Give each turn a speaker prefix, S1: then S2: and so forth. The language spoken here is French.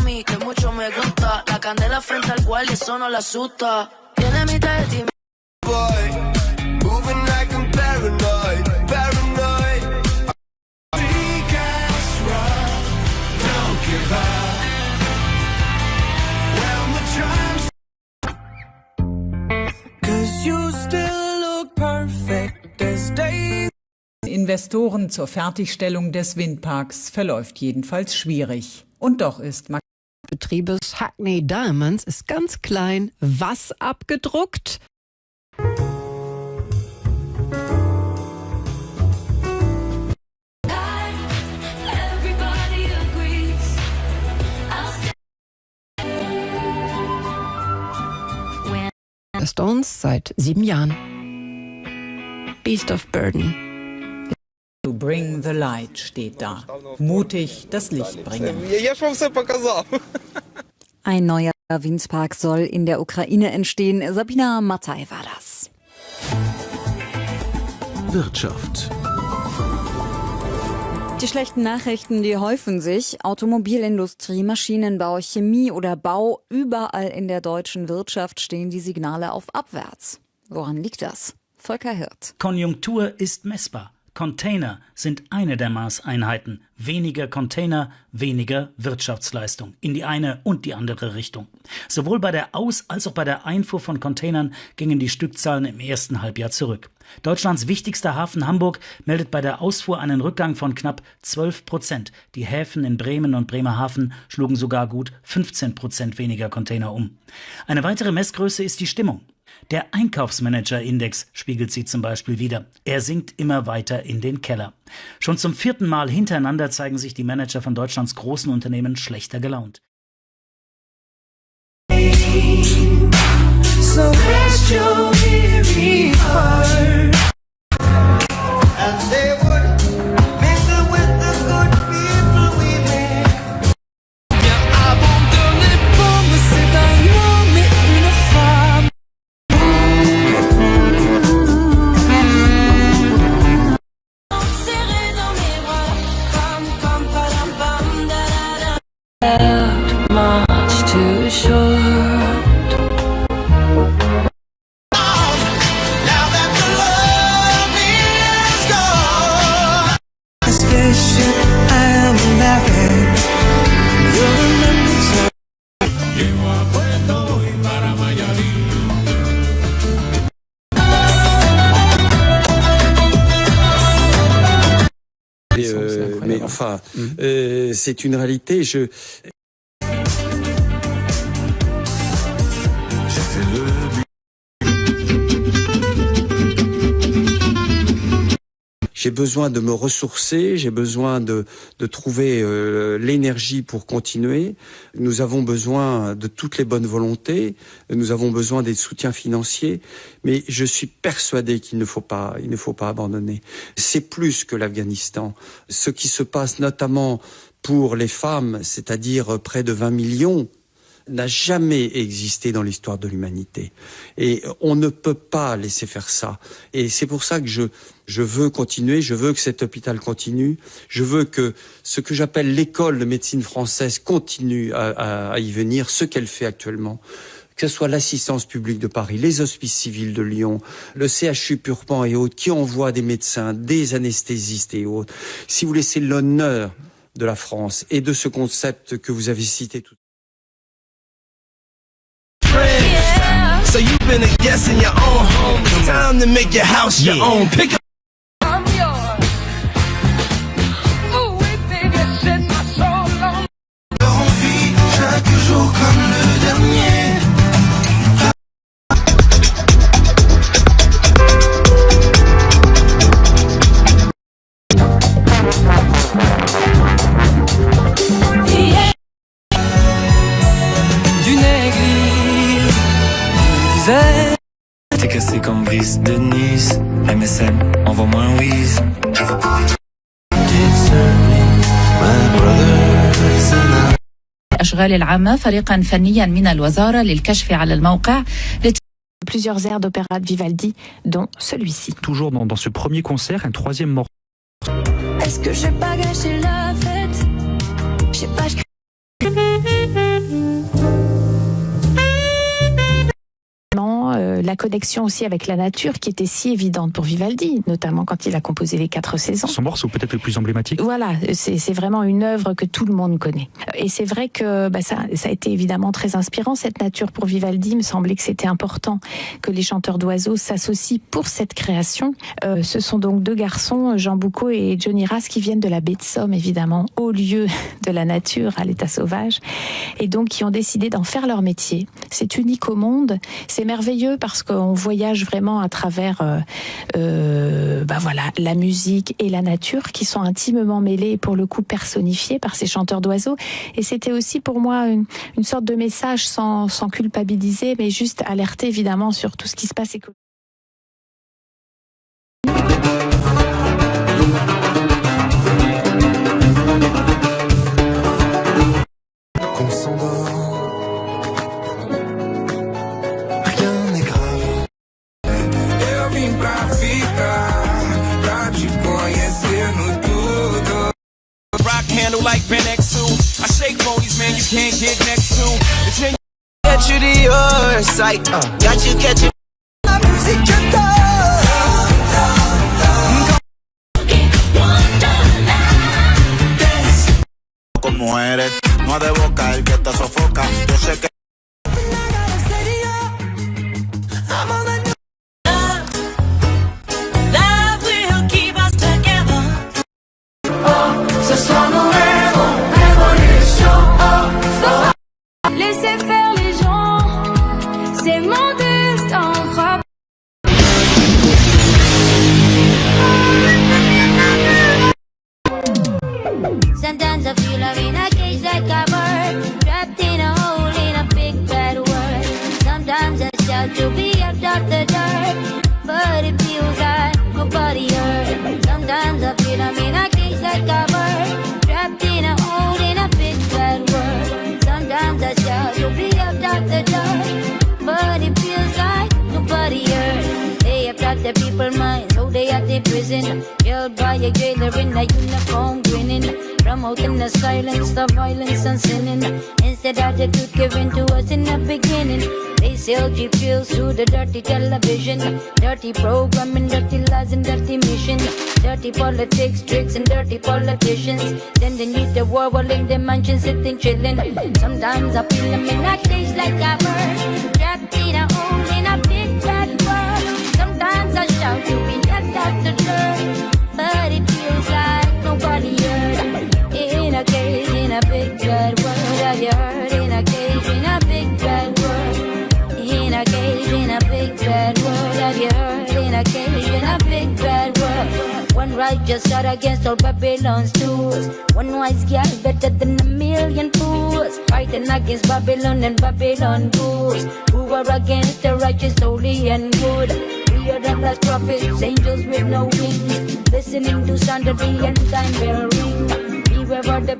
S1: mami, que mucho me gusta. La candela frente al guardia, eso no la asusta. Tiene mitad de ti. Boy, moving like I'm paranoid, paranoid. Big ass rough, don't give up. When the times, 'cause you still look perfect as days.
S2: Investoren zur Fertigstellung des Windparks verläuft jedenfalls schwierig. Und doch ist
S3: Betriebes Hackney Diamonds ist ganz klein. Was abgedruckt? Stones seit 7 Jahren. Beast of Burden.
S2: To bring the light steht da. Mutig das Licht bringen.
S4: Ein neuer Windpark soll in der Ukraine entstehen. Sabina Mattei war das.
S5: Wirtschaft.
S4: Die schlechten Nachrichten, die häufen sich. Automobilindustrie, Maschinenbau, Chemie oder Bau. Überall in der deutschen Wirtschaft stehen die Signale auf abwärts. Woran liegt das? Volker Hirt.
S6: Konjunktur ist messbar. Container sind eine der Maßeinheiten. Weniger Container, weniger Wirtschaftsleistung. In die eine und die andere Richtung. Sowohl bei der Aus- als auch bei der Einfuhr von Containern gingen die Stückzahlen im ersten Halbjahr zurück. Deutschlands wichtigster Hafen Hamburg meldet bei der Ausfuhr einen Rückgang von knapp 12%. Die Häfen in Bremen und Bremerhaven schlugen sogar gut 15% weniger Container um. Eine weitere Messgröße ist die Stimmung. Der Einkaufsmanager-Index spiegelt sie zum Beispiel wider. Er sinkt immer weiter in den Keller. Schon zum 4. Mal hintereinander zeigen sich die Manager von Deutschlands großen Unternehmen schlechter gelaunt. So
S7: much too short. Now that the love is gone, this spaceship I am laughing. You'll remember you are Puerto y para Mayarín.
S8: Mais enfin, c'est une réalité. J'ai besoin de me ressourcer, j'ai besoin de trouver l'énergie pour continuer. Nous avons besoin de toutes les bonnes volontés, nous avons besoin des soutiens financiers, mais je suis persuadé qu'il ne faut pas abandonner. C'est plus que l'Afghanistan. Ce qui se passe notamment pour les femmes, c'est-à-dire près de 20 millions, n'a jamais existé dans l'histoire de l'humanité. Et on ne peut pas laisser faire ça. Et c'est pour ça que je veux continuer, je veux que cet hôpital continue, je veux que ce que j'appelle l'école de médecine française continue à y venir, ce qu'elle fait actuellement. Que ce soit l'assistance publique de Paris, les hospices civils de Lyon, le CHU Purpan et autres, qui envoient des médecins, des anesthésistes et autres. Si vous laissez l'honneur de la France et de ce concept que vous avez cité tout à l'heure.
S7: So you've been a guest in your own home. It's time to make your house your own. Pick up. I'm yours. Oh, oui, baby, set my soul on. On vit chaque jour comme le dernier. D'une église. T'es cassé comme Brice de Nice. MSN, envoie-moi un whiz.
S9: الأشغال العامة فريقا فنيا من الوزارة للكشف على الموقع.
S10: Plusieurs airs d'opéra de Vivaldi, dont celui-ci.
S11: Toujours dans ce premier concert, un troisième morceau.
S10: Est-ce que j'ai pas gâché la fête? J'ai pas... la connexion aussi avec la nature qui était si évidente pour Vivaldi, notamment quand il a composé les 4 saisons.
S11: Son morceau peut-être le plus emblématique.
S10: Voilà, c'est vraiment une œuvre que tout le monde connaît. Et c'est vrai que ça a été évidemment très inspirant, cette nature pour Vivaldi. Il me semblait que c'était important que les chanteurs d'oiseaux s'associent pour cette création. Ce sont donc 2 garçons, Jean Boucaud et Johnny Ras, qui viennent de la baie de Somme, évidemment, au lieu de la nature, à l'état sauvage, et donc qui ont décidé d'en faire leur métier. C'est unique au monde, c'est merveilleux parce qu'on voyage vraiment à travers la musique et la nature qui sont intimement mêlés et pour le coup personnifiés par ces chanteurs d'oiseaux. Et c'était aussi pour moi une sorte de message sans culpabiliser, mais juste alerter évidemment sur tout ce qui se passe écologiquement.
S1: Qu'on s'endort, rien n'est grave. Eu vim pra ficar, pra te conhecer no tudo.
S7: Rock handle like Ben X2. I shake bonies, man, you can't get next to. It's in get you to your sight. Got you catching la musique que t'as.
S5: Con mujeres, no de boca el que te sofoca. Yo sé que
S12: laissez faire les gens, c'est mon destin. Sometimes I feel I'm in a cage like a bird, trapped in a hole in a big bad world. Sometimes I shout to be up off the dirt, but it feels like nobody heard. Sometimes I feel I'm in a cage like a bird, trapped in a hole in a big bad world. Sometimes I shout to be up off the dirt, but it feels like nobody heard. They have got the people mind, so they at the prison, held by a jailer in a uniform grinning, promoting the silence, the violence and sinning. Instead of the truth given to us in the beginning, they sell cheap pills through the dirty television, dirty programming, dirty lies and dirty mission, dirty politics, tricks and dirty politicians, sending you to war while in the mansion sitting chilling. Sometimes I feel I'm in a cage like a bird, trapped in a hole in a big bad world. Sometimes I shout to be left out the dirt, but it feels like nobody heard. In a cage, in a big bad world, have you heard? In a cage, in a big bad world. In a cage, in a big bad world, have you heard? In a cage, in a big bad world. One righteous God against all Babylon's tools. One wise girl better than a million fools. Fighting against Babylon and Babylon ghouls, who are against the righteous, holy and good. Hear them as prophets, angels with no wings, listening to sound of the end time bell ring. Beware of the